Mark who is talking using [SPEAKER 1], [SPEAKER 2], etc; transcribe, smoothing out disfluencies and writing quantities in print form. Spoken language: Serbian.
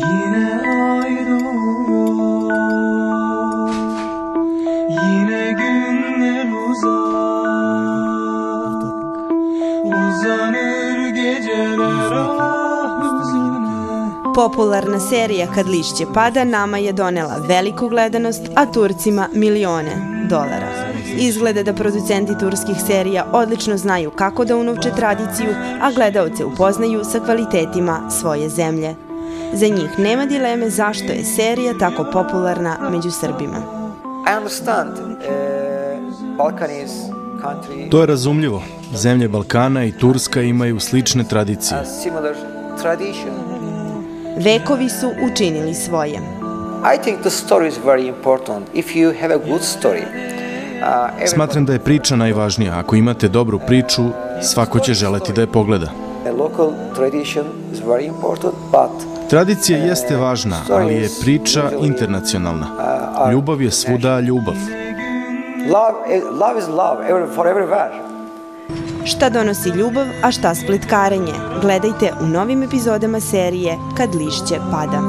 [SPEAKER 1] Yine ay doğuyor, yine günler uzanır geceler hüzüne.
[SPEAKER 2] Popularna serija Kad lišće pada nama je donela veliku gledanost, a Turcima milione dolara. Izgleda da producenti turskih serija odlično znaju kako da unovče tradiciju, a gledaoce upoznaju sa kvalitetima svoje zemlje. Za njih nema dileme zašto je serija tako popularna među Srbima.
[SPEAKER 3] To je razumljivo. Zemlje Balkana i Turska imaju slične tradicije.
[SPEAKER 2] Vekovi su učinili svoje.
[SPEAKER 3] Smatram da je priča najvažnija. Ako imate dobru priču, svako će želeti da je pogleda. Tradicija jeste važna, ali je priča internacionalna. Ljubav je svuda ljubav.
[SPEAKER 2] Šta donosi ljubav, a šta splitkarenje? Gledajte u novim epizodama serije Kad lišće pada.